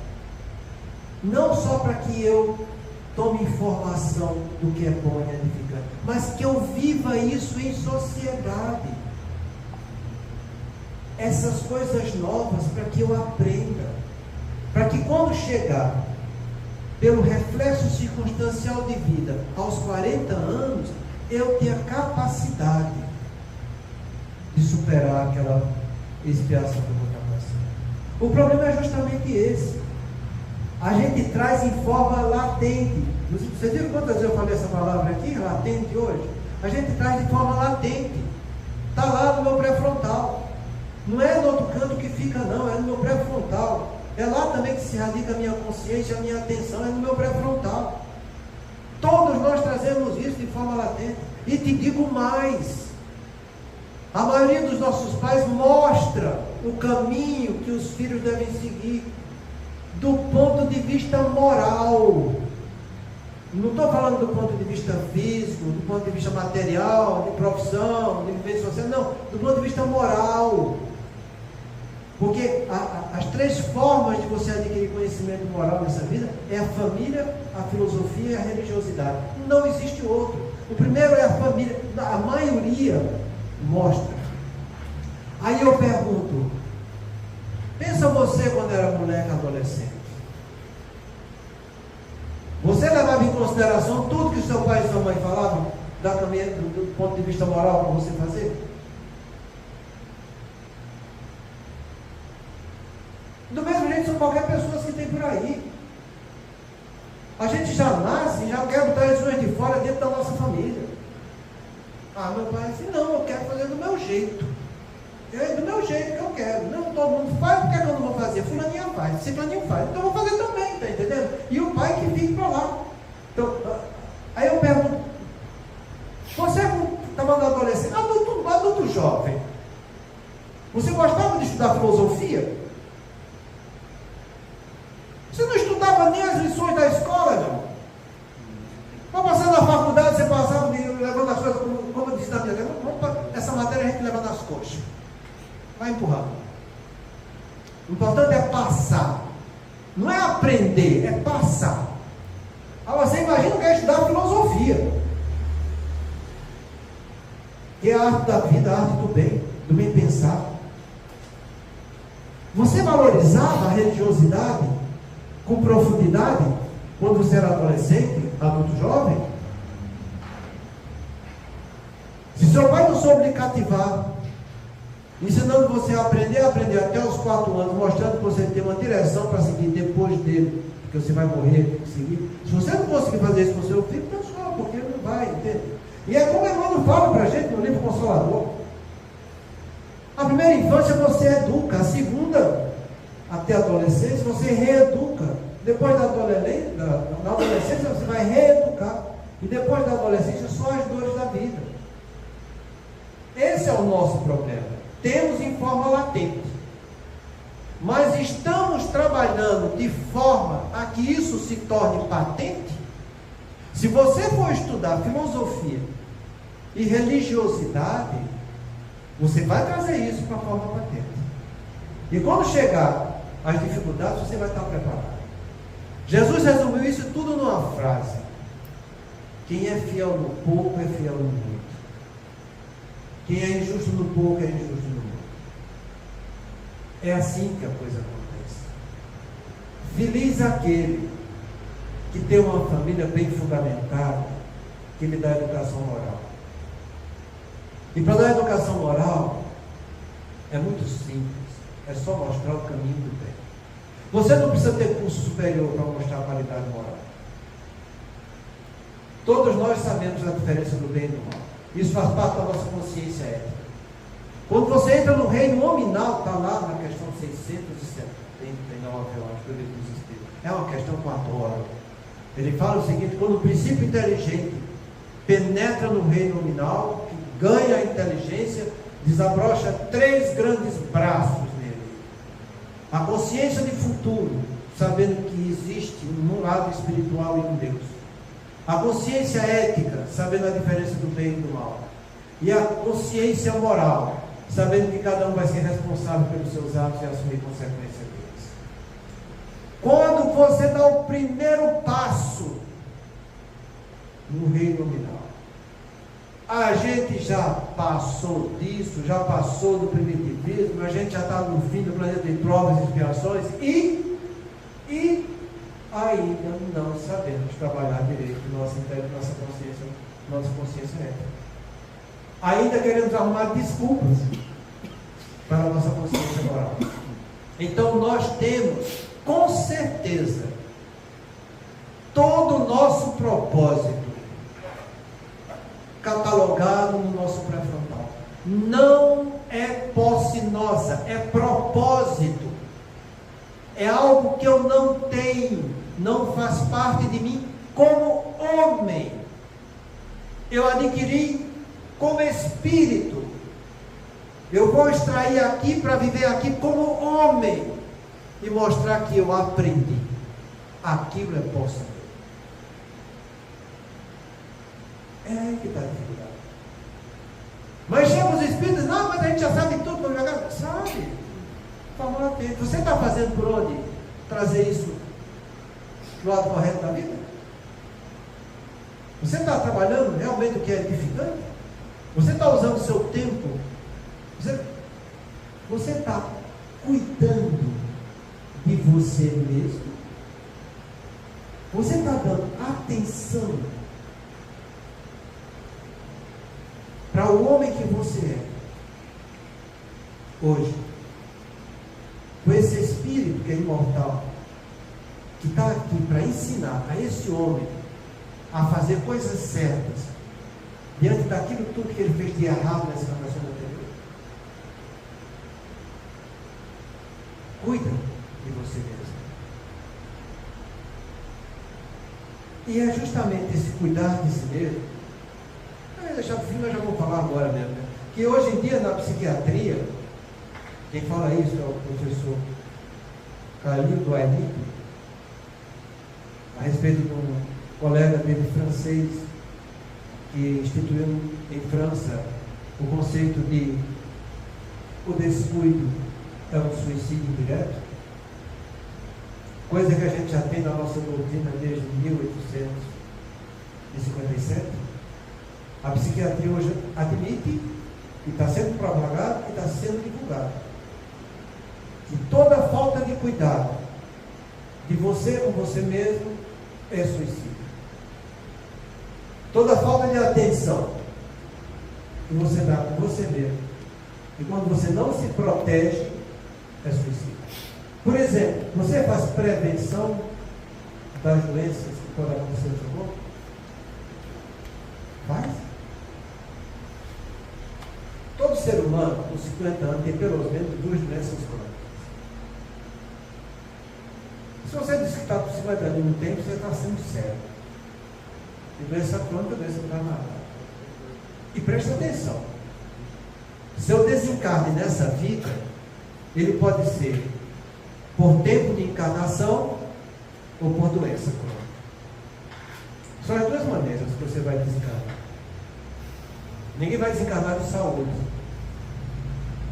Não só para que eu tome informação do que é bom e edificante, mas que eu viva isso em sociedade. Essas coisas novas para que eu aprenda. Para que quando chegar pelo reflexo circunstancial de vida, aos 40 anos, eu tenho a capacidade de superar aquela expiação que eu vou estar passando. O problema é justamente esse. A gente traz em forma latente. Vocês viram quantas vezes eu falei essa palavra aqui, latente, hoje? A gente traz de forma latente. Está lá no meu pré-frontal. Não é no outro canto que fica, não, é no meu pré-frontal. É lá também que se radica a minha consciência, a minha atenção, é no meu pré-frontal. Todos nós trazemos isso de forma latente. E te digo mais. A maioria dos nossos pais mostra o caminho que os filhos devem seguir do ponto de vista moral. Não estou falando do ponto de vista físico, do ponto de vista material, de profissão, de vivência social, não, do ponto de vista moral. Porque as três formas de você adquirir conhecimento moral nessa vida é a família, a filosofia e a religiosidade. Não existe outro. O primeiro é a família, a maioria mostra. Aí eu pergunto, pensa você quando era moleque, adolescente. Você levava em consideração tudo que seu pai e sua mãe falavam do ponto de vista moral para você fazer? Do mesmo jeito são qualquer pessoa que tem por aí. A gente já nasce e já quer botar as de fora dentro da nossa família. Ah, meu pai disse, não, eu quero fazer do meu jeito. É do meu jeito que eu quero. Não, todo mundo faz, por que eu não vou fazer? Fulaninha faz, se Fulaninha faz, então eu vou fazer também, tá entendendo? E o pai que fica para lá. Então, aí eu pergunto, você estava no adolescente, adulto jovem, você gostava de estudar filosofia? Você não estudava nem as lições da escola, não? Para passar na faculdade, você passava levando as coisas, como eu disse na minha lembra, essa matéria a gente leva nas coxas. Vai empurrando. O importante é passar. Não é aprender, é passar. Aí você imagina que é estudar filosofia. Que é a arte da vida, a arte do bem pensar. Você valorizava a religiosidade com profundidade quando você era adolescente, adulto jovem? Se seu pai não soube lhe cativar, ensinando você a aprender até os 4 anos, mostrando que você tem uma direção para seguir depois dele, porque você vai morrer, tem que seguir. Se você não conseguir fazer isso com o seu filho, então só, porque ele não vai, entende? E é como o irmão fala para a gente no livro Consolador. A primeira infância você educa, a segunda, até a adolescência, você reeduca. Depois da adolescência, você vai reeducar. E depois da adolescência, só as dores da vida. Esse é o nosso problema. Temos em forma latente. Mas estamos trabalhando de forma a que isso se torne patente? Se você for estudar filosofia e religiosidade, você vai trazer isso para a forma patente. E quando chegar as dificuldades, você vai estar preparado. Jesus resumiu isso tudo numa frase: quem é fiel no pouco é fiel no muito. Quem é injusto no pouco é injusto no muito. É assim que a coisa acontece. Feliz aquele que tem uma família bem fundamentada, que lhe dá educação moral. E para dar educação moral é muito simples, é só mostrar o caminho do bem. Você não precisa ter curso superior para mostrar a qualidade moral. Todos nós sabemos a diferença do bem e do mal. Isso faz parte da nossa consciência ética. Quando você entra no reino nominal, está lá na questão 679, eu acho, do livro dos Espíritos. É uma questão 4 horas. Ele fala o seguinte: quando o princípio inteligente penetra no reino nominal, que ganha a inteligência, desabrocha 3 grandes braços nele. A consciência de futuro, sabendo que existe um lado espiritual e um Deus. A consciência ética, sabendo a diferença do bem e do mal. E a consciência moral, sabendo que cada um vai ser responsável pelos seus atos e assumir consequência deles. Quando você dá o primeiro passo no reino nominal, a gente já passou disso, já passou do primitivismo, a gente já está no fim do planeta de provas e expiações, e ainda não sabemos trabalhar direito nossa consciência ética. Ainda queremos arrumar desculpas para a nossa consciência moral. Então nós temos, com certeza, todo o nosso propósito catalogado no nosso pré-frontal. Não é posse nossa, é propósito. É algo que eu não tenho, não faz parte de mim como homem. Eu adquiri como espírito. Eu vou extrair aqui para viver aqui como homem e mostrar que eu aprendi. Aquilo é posse. É aí que está a dificuldade. Mas chega os espíritos, não, mas a gente já sabe tudo, vamos jogar. Sabe? Vamos lá ter. Você está fazendo por onde trazer isso do lado correto da vida? Você está trabalhando realmente o que é edificante? Você está usando o seu tempo? Você está cuidando de você mesmo? Você está dando atenção para o homem que você é hoje, com esse espírito que é imortal, que está aqui para ensinar a esse homem a fazer coisas certas diante daquilo tudo que ele fez de errado nessa encarnação anterior? Cuida de você mesmo. E é justamente esse cuidar de si mesmo. Deixar para o fim, eu já vou falar agora mesmo, né? Que hoje em dia na psiquiatria, quem fala isso é o professor Khalil Douairi, a respeito de um colega dele francês que instituiu em França o conceito de o descuido é um suicídio indireto, coisa que a gente já tem na nossa doutrina desde 1857. A psiquiatria hoje admite, e está sendo propagado e está sendo divulgado, que toda falta de cuidado de você com você mesmo é suicídio. Toda falta de atenção que você dá com você mesmo, e quando você não se protege, é suicídio. Por exemplo, você faz prevenção das doenças que podem acontecer no seu corpo? Faz? Todo ser humano com 50 anos tem pelo menos 2 doenças crônicas. Se você diz que está com 50 anos e não tem, você está sendo sério. E doença crônica, doença não vai matar. E preste atenção. Seu desencarne nessa vida, ele pode ser por tempo de encarnação ou por doença crônica. São as 2 maneiras que você vai desencarnar. Ninguém vai desencarnar de saúde,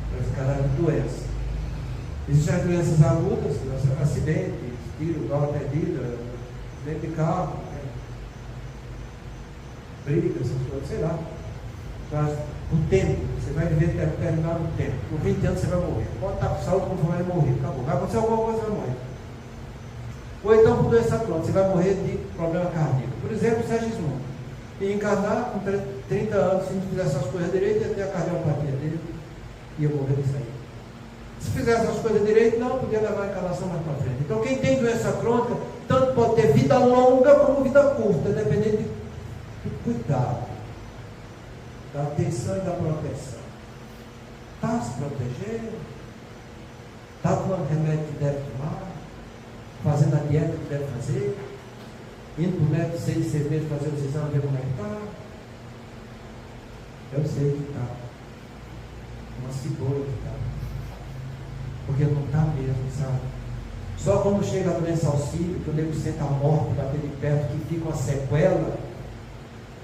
vai desencarnar de doença. Existem as doenças agudas, acidentes, tiro, bala perdida, dentro de carro, briga, essas coisas, sei lá. Mas o tempo, você vai viver determinado tempo. Com 20 anos você vai morrer. Pode estar com saúde, quando vai morrer, acabou. Vai acontecer alguma coisa, você vai morrer. Ou então por doença crônica, você vai morrer de problema cardíaco. Por exemplo, Sergismundo. E encarnar com 30 anos, se não fizer essas coisas direito, ia ter a cardiopatia dele, ia morrer disso aí. Se fizer essas coisas direito, não, podia levar a encarnação mais para frente. Então, quem tem doença crônica, tanto pode ter vida longa como vida curta, dependendo do cuidado, da atenção e da proteção. Está se protegendo? Está tomando remédio que deve tomar? Fazendo a dieta que deve fazer? Indo para o médico 6 meses fazer os exames, ver como é que está? Eu sei que está. Uma cebola que está. Porque não está mesmo, sabe? Só quando chega a doença auxílio, que o nego senta a morte, bater de perto, que fica uma sequela,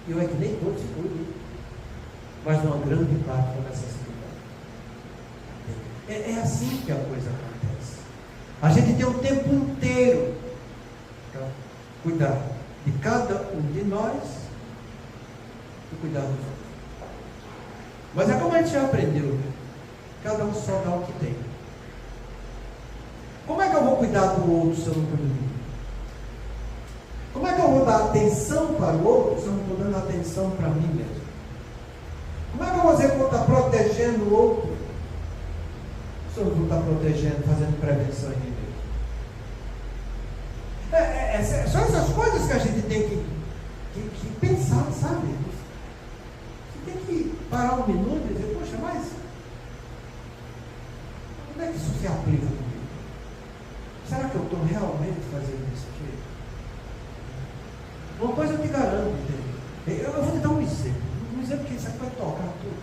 e eu é que nem todos se cuidam. Mas uma grande parte começa a se cuidar. É assim que a coisa acontece. A gente tem um tempo inteiro para cuidar de cada um de nós e cuidar dos outros. Mas é como a gente já aprendeu, né? Cada um só dá o que tem. Como é que eu vou cuidar do outro se eu não cuido de mim? dar atenção para o outro se eu não estou dando atenção para mim mesmo? Como é que eu vou dizer que eu vou estar protegendo o outro se eu não vou estar protegendo, fazendo prevenção em mim mesmo? São essas coisas que a gente tem que pensar, sabe? Você tem que parar um minuto e dizer, poxa, mas como é que isso se aplica comigo? Será que eu estou realmente fazendo desse jeito? Uma coisa eu te garanto, entendeu? Eu vou te dar um exemplo que isso aqui vai tocar tudo.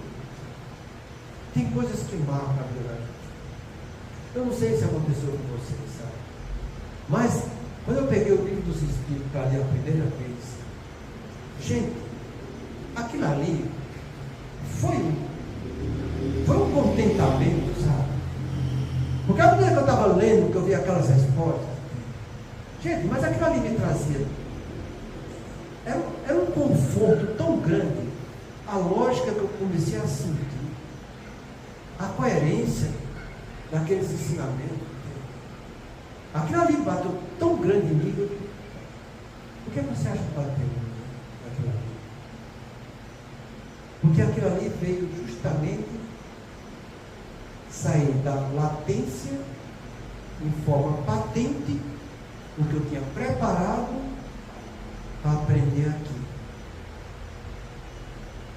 Tem coisas que marcam a vida da gente. Eu não sei se aconteceu com vocês, sabe? Mas, quando eu peguei o livro dos Espíritos para ler a primeira vez, gente, aquilo ali foi um contentamento, sabe? Porque a primeira que eu estava lendo, que eu vi aquelas respostas, gente, mas aquilo ali me trazia, era um conforto tão grande, a lógica que eu comecei a sentir, a coerência daqueles ensinamentos. Aquilo ali bateu tão grande em mim. Por que você acha que bateu naquilo ali? Porque aquilo ali veio justamente sair da latência em forma patente o que eu tinha preparado para aprender aqui.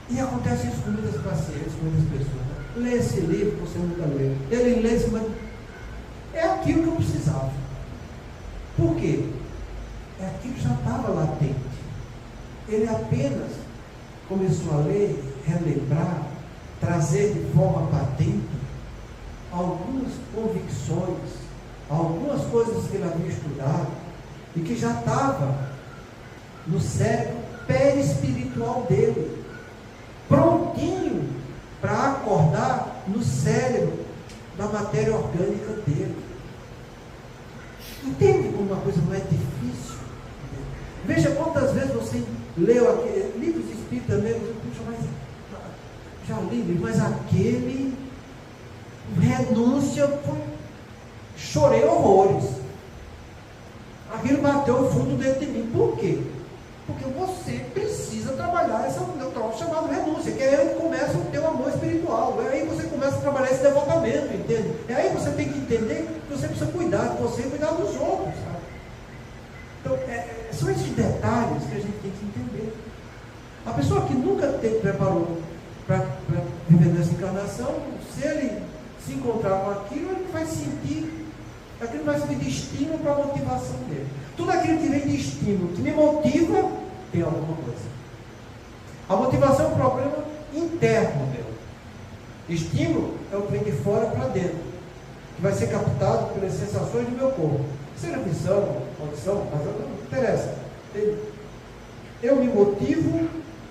E acontece isso com muitas pacientes, com muitas pessoas. Lê esse livro que você nunca leu. Ele lê esse, mas é aquilo que eu precisava. Por quê? É aquilo que já estava latente. Ele apenas começou a ler, relembrar, trazer de forma patente algumas convicções, algumas coisas que ele havia estudado e que já estava no cérebro perispiritual dele, prontinho para acordar no cérebro da matéria orgânica dele. Entende como uma coisa não é difícil? Veja quantas vezes você leu aquele livros espíritas mesmo, puxa, mas já li, mas aquele renúncia chorei horrores. Aquilo bateu o fundo dentro de mim. Por quê? Porque você precisa trabalhar esse troço chamado renúncia, que é aí que começa o teu amor espiritual, é aí que você começa a trabalhar esse devotamento, entende? É aí que você tem que entender que você precisa cuidar de você e cuidar dos outros, sabe? Então, são esses detalhes que a gente tem que entender. A pessoa que nunca preparou para viver nessa encarnação, se ele se encontrar com aquilo, ele vai sentir, aquilo vai servir de estímulo para a motivação dele. Tudo aquilo que vem de estímulo, que me motiva, tem alguma coisa. A motivação é um problema interno meu. Estímulo é o que vem de fora para dentro, que vai ser captado pelas sensações do meu corpo. Seja visão, audição, mas não interessa. Eu me motivo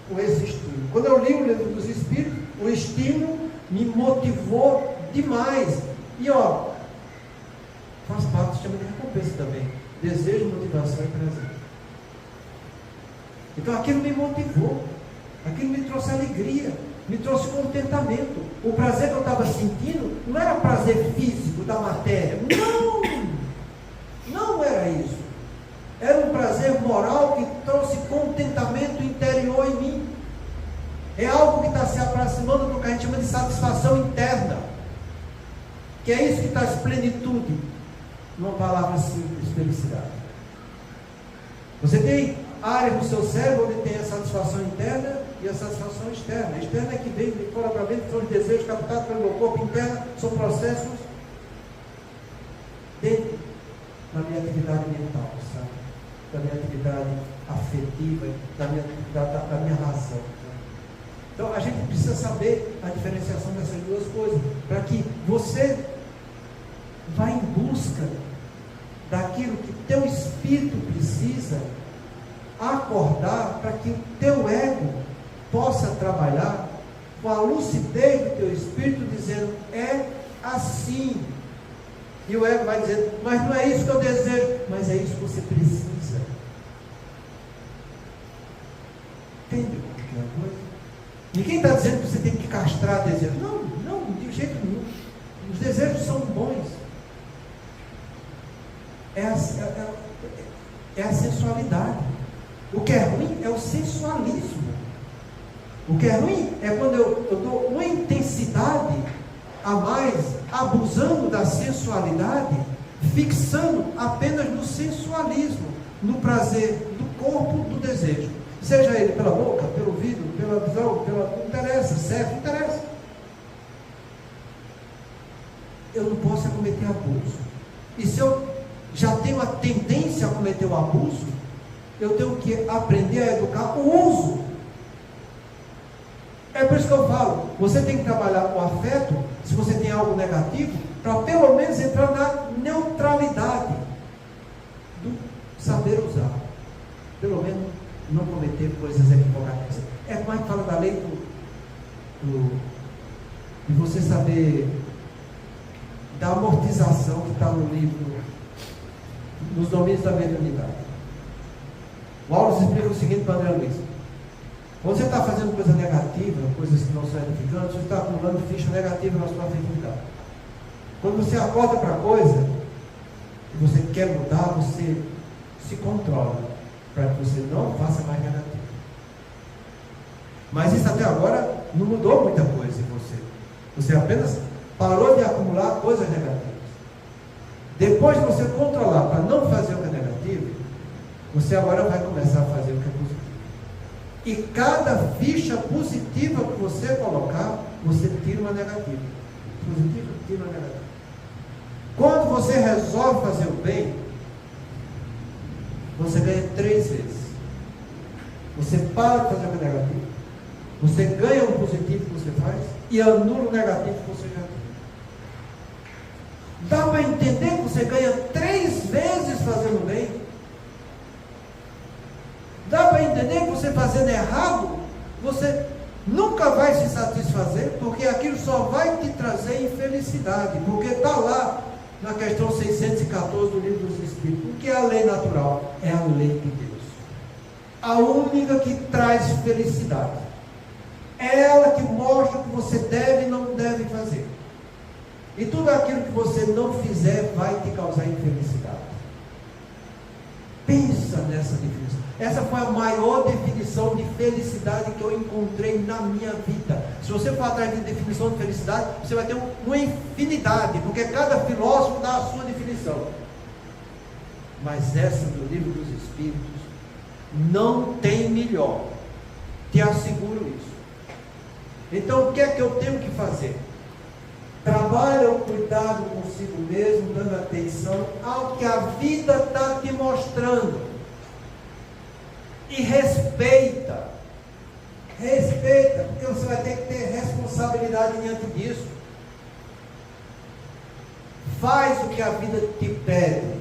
com esse estímulo. Quando eu li o livro dos Espíritos, o estímulo me motivou demais. E ó, faz parte do sistema de recompensa também. Desejo, motivação e prazer. Então aquilo me motivou, aquilo me trouxe alegria, me trouxe contentamento. O prazer que eu estava sentindo não era prazer físico da matéria, não era isso. Era um prazer moral que trouxe contentamento interior em mim. É algo que está se aproximando do que a gente chama de satisfação interna, que é isso que traz plenitude. Numa palavra simples, felicidade. Você tem áreas no seu cérebro onde tem a satisfação interna e a satisfação externa. A externa é que vem de fora para dentro, são os desejos captados pelo meu corpo interno, são processos dentro da minha atividade mental, sabe? Da minha atividade afetiva, da minha razão. Então a gente precisa saber a diferenciação dessas duas coisas, para que você vá em busca daquilo que teu espírito precisa acordar, para que o teu ego possa trabalhar com a lucidez do teu espírito, dizendo, é assim. E o ego vai dizer, mas não é isso que eu desejo, mas é isso que você precisa. Entende como é a coisa? Ninguém está dizendo que você tem que castrar desejos. Não, de jeito nenhum. Os desejos são bons. É a sensualidade. O que é ruim é o sensualismo. O que é ruim é quando eu dou uma intensidade a mais, abusando da sensualidade, fixando apenas no sensualismo, no prazer do corpo, do desejo. Seja ele pela boca, pelo ouvido, pela visão, não interessa, sexo, não interessa. Eu não posso cometer abuso. E se eu já tenho a tendência a cometer o abuso, eu tenho que aprender a educar o uso. É por isso que eu falo, você tem que trabalhar o afeto, se você tem algo negativo, para pelo menos entrar na neutralidade do saber usar. Pelo menos não cometer coisas equivocadas. É como a gente fala da lei de você saber da amortização que está no livro Nos Domínios da Mediunidade. O Wallace explica o seguinte para André Luiz: quando você está fazendo coisa negativa, coisas que não são edificantes, você está acumulando ficha negativa na sua afetividade. Quando você acorda para a coisa que você quer mudar, você se controla para que você não faça mais negativo. Mas isso até agora não mudou muita coisa em você. Você apenas parou de acumular coisas negativas. Depois de você controlar para não fazer o que é negativo, você agora vai começar a fazer o que é positivo. E cada ficha positiva que você colocar, você tira uma negativa. Positiva, tira uma negativa. Quando você resolve fazer o bem, você ganha 3 vezes. Você para de fazer o que é negativo, você ganha o positivo que você faz e anula o negativo que você já tem. Dá para entender que você ganha 3 vezes fazendo bem? Dá para entender que você fazendo errado, você nunca vai se satisfazer, porque aquilo só vai te trazer infelicidade, porque está lá na questão 614 do Livro dos Espíritos. O que é a lei natural? É a lei de Deus. A única que traz felicidade. É ela que mostra o que você deve e não deve fazer. E tudo aquilo que você não fizer vai te causar infelicidade. Pensa nessa definição. Essa foi a maior definição de felicidade que eu encontrei na minha vida. Se você for atrás de definição de felicidade, você vai ter uma infinidade, porque cada filósofo dá a sua definição. Mas essa do Livro dos Espíritos não tem melhor. Te asseguro isso. Então o que é que eu tenho que fazer? Trabalha o cuidado consigo mesmo, dando atenção ao que a vida está te mostrando. E respeita, porque você vai ter que ter responsabilidade diante disso. Faz o que a vida te pede.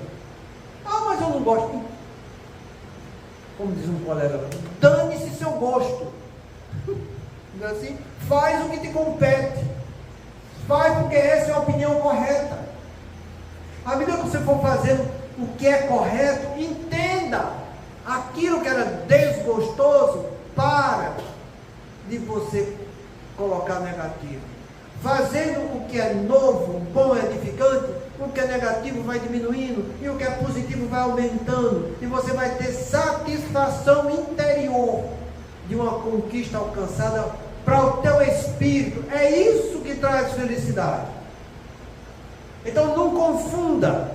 Ah, mas eu não gosto. Como diz um colega, dane-se seu gosto. Não é assim? Faz o que te compete. Faz porque essa é a opinião correta. À medida que você for fazendo o que é correto, entenda. Aquilo que era desgostoso, para de você colocar negativo. Fazendo o que é novo, bom, edificante, o que é negativo vai diminuindo, e o que é positivo vai aumentando, e você vai ter satisfação interior de uma conquista alcançada para o teu espírito. É isso que traz felicidade. Então não confunda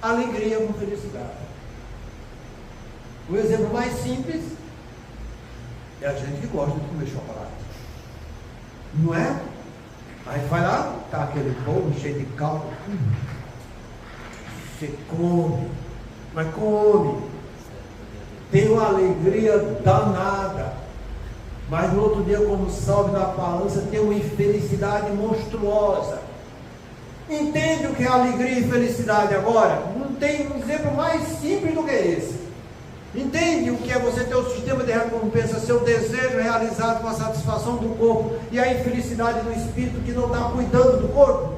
alegria com felicidade. O exemplo mais simples é a gente que gosta de comer chocolate, não é? Aí vai lá, tá aquele bolo cheio de caldo, você come, mas come, tem uma alegria danada, mas no outro dia, quando sobe na balança, tem uma infelicidade monstruosa. Entende o que é alegria e felicidade agora? Não tem um exemplo mais simples do que esse. Entende o que é você ter o sistema de recompensa, seu desejo realizado com a satisfação do corpo e a infelicidade do espírito que não está cuidando do corpo?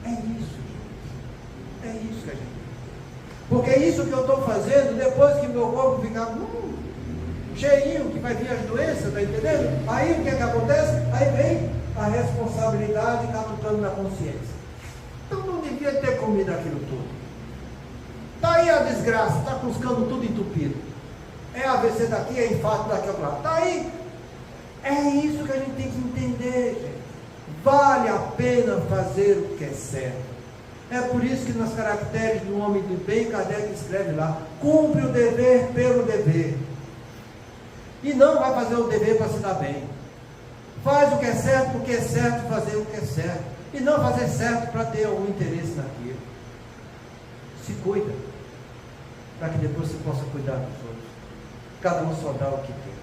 É isso, gente. É isso que a gente tem. Porque é isso que eu estou fazendo depois que meu corpo ficar cheinho, que vai vir as doenças, está entendendo? Aí o que é que acontece? Aí vem a responsabilidade catucando na consciência. Então não devia ter comido aquilo tudo. Está aí a desgraça, está com os canos tudo entupido. É AVC daqui, é infarto daqui a lá. Está aí. É isso que a gente tem que entender, gente. Vale a pena fazer o que é certo. É por isso que nas caracteres do homem do bem, Kardec escreve lá: cumpre o dever pelo dever. E não vai fazer o dever para se dar bem. Faz o que é certo porque é certo fazer o que é certo. E não fazer certo para ter algum interesse naquilo. Se cuida, para que depois você possa cuidar dos outros. Cada um só dá o que tem.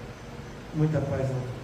Muita paz a todos.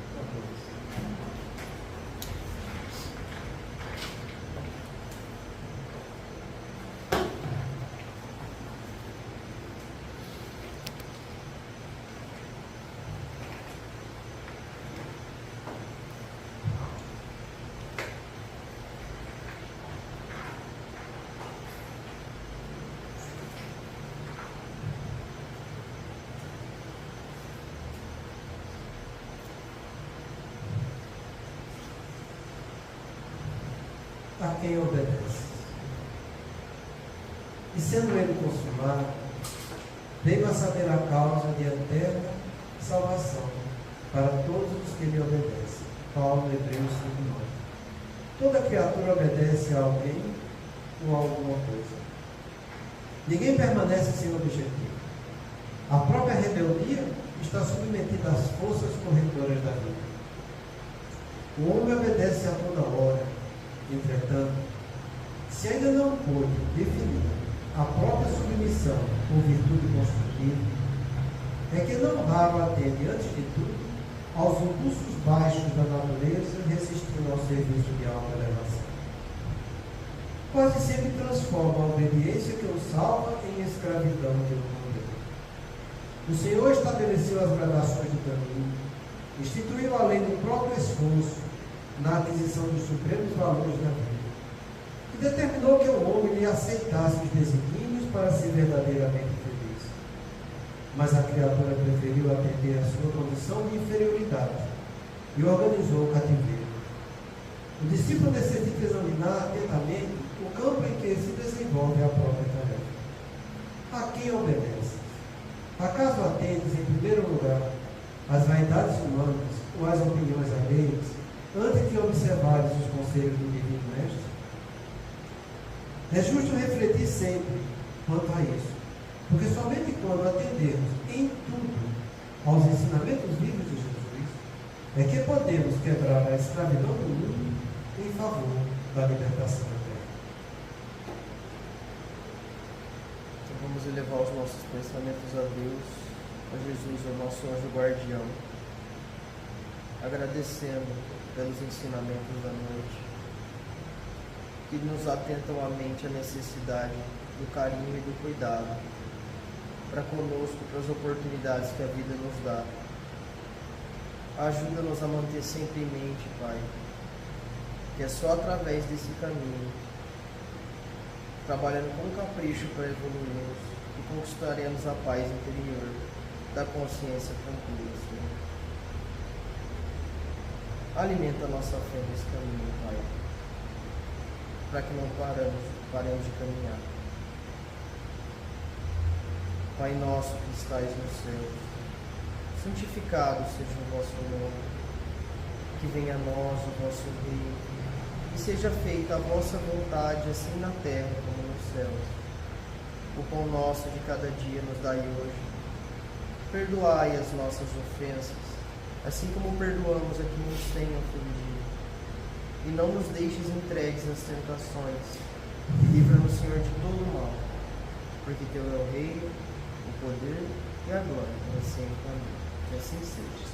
A quem obedece. E sendo ele consumado, veio a saber a causa de eterna salvação para todos os que lhe obedecem. Paulo, Hebreus 5:9. Toda criatura obedece a alguém ou a alguma coisa. Ninguém permanece sem objetivo. A própria rebeldia está submetida às forças corredoras da vida. O homem obedece a toda hora. Entretanto, se ainda não pôde definir a própria submissão por virtude construtiva, é que não raro atende, antes de tudo, aos impulsos baixos da natureza, resistindo ao serviço de auto-elevação. Quase sempre transforma a obediência que o salva em escravidão de um poder. O Senhor estabeleceu as gradações do caminho, instituiu a lei do próprio esforço, na aquisição dos supremos valores da vida, e determinou que o homem lhe aceitasse os desígnios para ser verdadeiramente feliz. Mas a criatura preferiu atender à sua condição de inferioridade e organizou o cativeiro. O discípulo necessita examinar atentamente o campo em que se desenvolve a própria tarefa. A quem obedece? Acaso atendes, em primeiro lugar, às vaidades humanas ou às opiniões alheias, antes de observares os conselhos do Divino Mestre? É justo refletir sempre quanto a isso, porque somente quando atendermos em tudo aos ensinamentos vivos de Jesus, é que podemos quebrar a escravidão do mundo em favor da libertação da terra. Então vamos elevar os nossos pensamentos a Deus, a Jesus, o nosso anjo guardião, agradecendo pelos ensinamentos da noite, que nos atentam à mente a necessidade do carinho e do cuidado para conosco, para as oportunidades que a vida nos dá. Ajuda-nos a manter sempre em mente, Pai, que é só através desse caminho, trabalhando com capricho para evoluirmos, que conquistaremos a paz interior da consciência tranquila, Senhor. Alimenta a nossa fé nesse caminho, Pai, para que não paremos de caminhar. Pai nosso que estais nos céus, santificado seja o vosso nome, que venha a nós o vosso reino, e seja feita a vossa vontade, assim na terra como nos céus. O pão nosso de cada dia nos dai hoje. Perdoai as nossas ofensas, assim como perdoamos a quem nos tem ofendido. E não nos deixes entregues às tentações, e livra-nos, Senhor, de todo o mal, porque Teu é o reino, o poder e a glória, para sempre. Amém. Que assim seja.